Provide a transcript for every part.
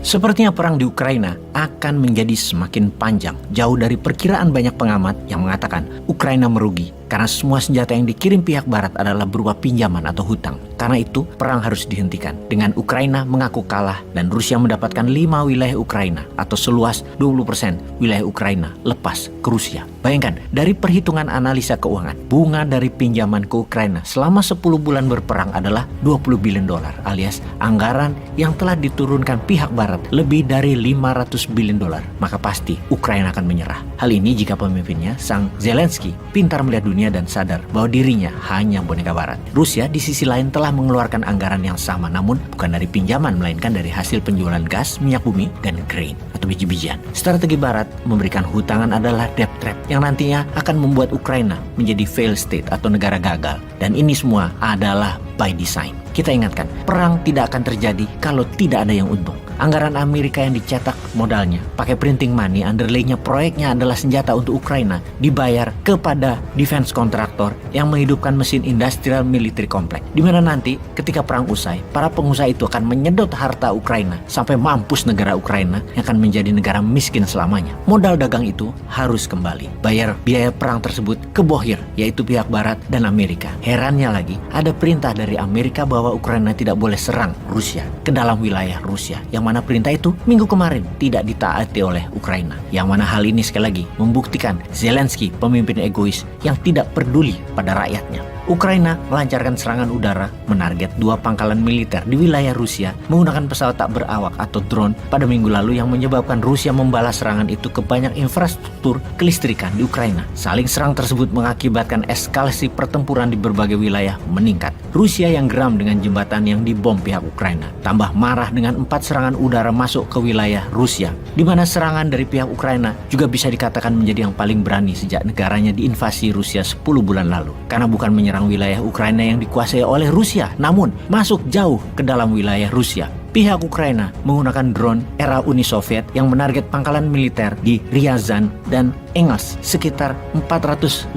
Sepertinya perang di Ukraina akan menjadi semakin panjang, jauh dari perkiraan banyak pengamat yang mengatakan Ukraina merugi karena semua senjata yang dikirim pihak barat adalah berupa pinjaman atau hutang. Karena itu, perang harus dihentikan dengan Ukraina mengaku kalah dan Rusia mendapatkan 5 wilayah Ukraina atau seluas 20% wilayah Ukraina lepas ke Rusia. Bayangkan, dari perhitungan analisa keuangan, bunga dari pinjaman ke Ukraina selama 10 bulan berperang adalah $20 billion alias anggaran yang telah diturunkan pihak barat lebih dari $500 billion. Maka pasti Ukraina akan menyerah. Hal ini jika pemimpinnya, Sang Zelensky, pintar melihat dunia dan sadar bahwa dirinya hanya boneka barat. Rusia di sisi lain telah mengeluarkan anggaran yang sama, namun bukan dari pinjaman melainkan dari hasil penjualan gas, minyak bumi, dan grain atau biji-bijian. Strategi barat memberikan hutangan adalah debt trap yang nantinya akan membuat Ukraina menjadi failed state atau negara gagal. Dan ini semua adalah by design. Kita ingatkan, perang tidak akan terjadi kalau tidak ada yang untung. Anggaran Amerika yang dicetak modalnya pakai printing money, underlay-nya proyeknya adalah senjata untuk Ukraina, dibayar kepada defense kontraktor yang menghidupkan mesin industrial military complex. Di mana nanti ketika perang usai, para pengusaha itu akan menyedot harta Ukraina sampai mampus negara Ukraina yang akan menjadi negara miskin selamanya. Modal dagang itu harus kembali. Bayar biaya perang tersebut ke bohir, yaitu pihak barat dan Amerika. Herannya lagi, ada perintah dari Amerika bahwa Ukraina tidak boleh serang Rusia ke dalam wilayah Rusia, yang mana perintah itu minggu kemarin tidak ditaati oleh Ukraina. Yang mana hal ini sekali lagi membuktikan Zelensky pemimpin egois yang tidak peduli pada rakyatnya. Ukraina melancarkan serangan udara menarget 2 pangkalan militer di wilayah Rusia menggunakan pesawat tak berawak atau drone pada minggu lalu yang menyebabkan Rusia membalas serangan itu ke banyak infrastruktur kelistrikan di Ukraina. Saling serang tersebut mengakibatkan eskalasi pertempuran di berbagai wilayah meningkat. Rusia yang geram dengan jembatan yang dibom pihak Ukraina tambah marah dengan 4 serangan udara masuk ke wilayah Rusia, di mana serangan dari pihak Ukraina juga bisa dikatakan menjadi yang paling berani sejak negaranya diinvasi Rusia 10 bulan lalu. Karena bukan menyerang wilayah Ukraina yang dikuasai oleh Rusia, namun masuk jauh ke dalam wilayah Rusia. Pihak Ukraina menggunakan drone era Uni Soviet yang menarget pangkalan militer di Ryazan dan Engels sekitar 483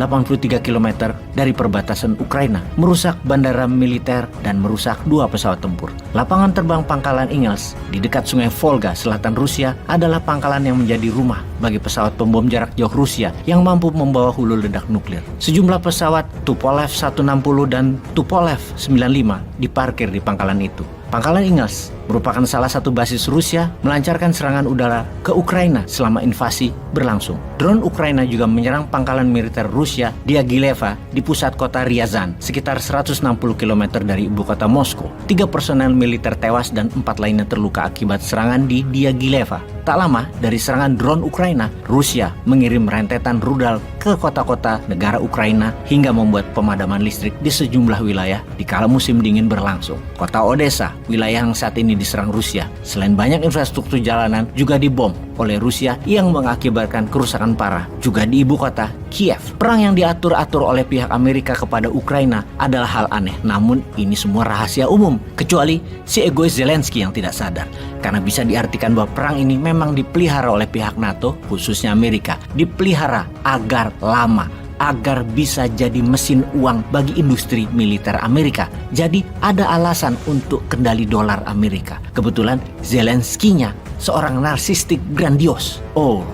km dari perbatasan Ukraina, merusak bandara militer dan merusak 2 pesawat tempur. Lapangan terbang pangkalan Engels di dekat sungai Volga selatan Rusia adalah pangkalan yang menjadi rumah bagi pesawat pembom jarak jauh Rusia yang mampu membawa hulu ledak nuklir. Sejumlah pesawat Tupolev 160 dan Tupolev 95 diparkir di pangkalan itu. Pangkalan Engels merupakan salah satu basis Rusia melancarkan serangan udara ke Ukraina selama invasi berlangsung. Drone Ukraina juga menyerang pangkalan militer Rusia di Diagileva di pusat kota Ryazan, sekitar 160 km dari ibu kota Moskow. 3 personel militer tewas dan 4 lainnya terluka akibat serangan di Diagileva. Tak lama dari serangan drone Ukraina, Rusia mengirim rentetan rudal ke kota-kota negara Ukraina hingga membuat pemadaman listrik di sejumlah wilayah di kala musim dingin berlangsung. Kota Odessa, wilayah yang saat ini diserang Rusia, selain banyak infrastruktur jalanan juga dibom oleh Rusia yang mengakibatkan kerusakan parah juga di ibu kota Kiev. Perang yang diatur-atur oleh pihak Amerika kepada Ukraina adalah hal aneh, namun ini semua rahasia umum kecuali si egois Zelensky yang tidak sadar. Karena bisa diartikan bahwa perang ini memang dipelihara oleh pihak NATO, khususnya Amerika, dipelihara agar lama, agar bisa jadi mesin uang bagi industri militer Amerika. Jadi ada alasan untuk kendali dolar Amerika. Kebetulan Zelensky-nya seorang narsistik grandios. Oh,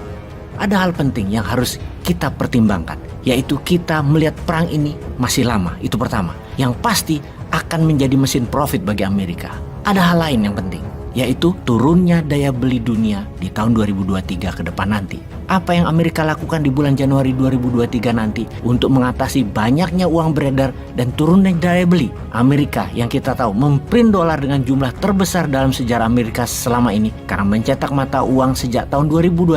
ada hal penting yang harus kita pertimbangkan, yaitu kita melihat perang ini masih lama, itu pertama. Yang pasti akan menjadi mesin profit bagi Amerika. Ada hal lain yang penting, yaitu turunnya daya beli dunia di tahun 2023 ke depan nanti. Apa yang Amerika lakukan di bulan Januari 2023 nanti untuk mengatasi banyaknya uang beredar dan turunnya daya beli. Amerika yang kita tahu memprint dolar dengan jumlah terbesar dalam sejarah Amerika selama ini karena mencetak mata uang sejak tahun 2021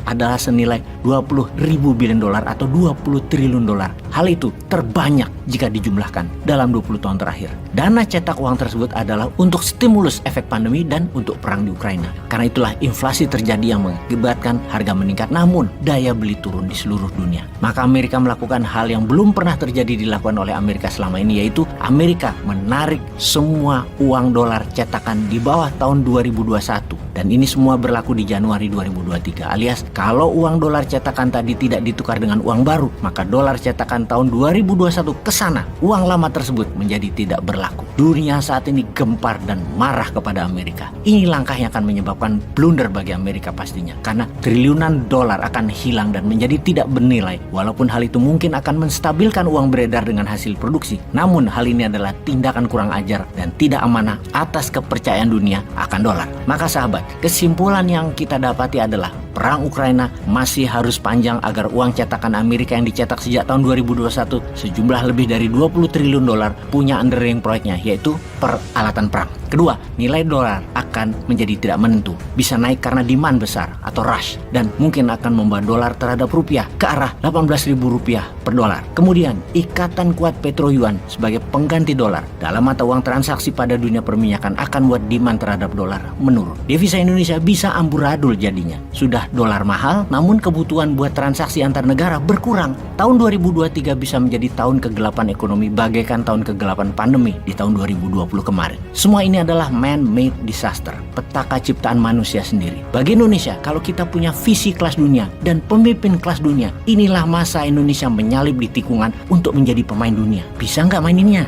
adalah senilai 20.000 billion dolar atau 20 triliun dolar. Hal itu terbanyak jika dijumlahkan dalam 20 tahun terakhir. Dana cetak uang tersebut adalah untuk stimulus efek pandemi dan untuk perang di Ukraina. Karena itulah inflasi terjadi yang mengakibatkan harga meningkat, namun daya beli turun di seluruh dunia. Maka Amerika melakukan hal yang belum pernah terjadi dilakukan oleh Amerika selama ini, yaitu Amerika menarik semua uang dolar cetakan di bawah tahun 2021 Dan ini semua berlaku di Januari 2023, alias kalau uang dolar cetakan tadi tidak ditukar dengan uang baru, maka dolar cetakan tahun 2021 ke sana, uang lama tersebut menjadi tidak berlaku. Dunia saat ini gempar dan marah kepada Amerika. Ini langkah yang akan menyebabkan blunder bagi Amerika pastinya, karena triliunan dolar akan hilang dan menjadi tidak bernilai. Walaupun hal itu mungkin akan menstabilkan uang beredar dengan hasil produksi, namun hal ini adalah tindakan kurang ajar dan tidak amanah atas kepercayaan dunia akan dolar. Maka sahabat, kesimpulan yang kita dapati adalah perang Ukraina masih harus panjang agar uang cetakan Amerika yang dicetak sejak tahun 2021 sejumlah lebih dari 20 triliun dolar punya underlying proyeknya, yaitu peralatan perang. Kedua, nilai dolar akan menjadi tidak menentu, bisa naik karena demand besar atau rush, dan mungkin akan membawa dolar terhadap rupiah ke arah 18.000 rupiah per dolar. Kemudian, ikatan kuat petro yuan sebagai pengganti dolar dalam mata uang transaksi pada dunia perminyakan akan buat demand terhadap dolar menurun. Devisa Indonesia bisa amburadul jadinya. Sudah dolar mahal, namun kebutuhan buat transaksi antar negara berkurang. Tahun 2023 bisa menjadi tahun kegelapan ekonomi bagaikan tahun kegelapan pandemi di tahun 2020 kemarin. Semua ini adalah man-made disaster, petaka ciptaan manusia sendiri. Bagi Indonesia, kalau kita punya visi kelas dunia dan pemimpin kelas dunia, inilah masa Indonesia menyalip di tikungan untuk menjadi pemain dunia. Bisa nggak maininnya?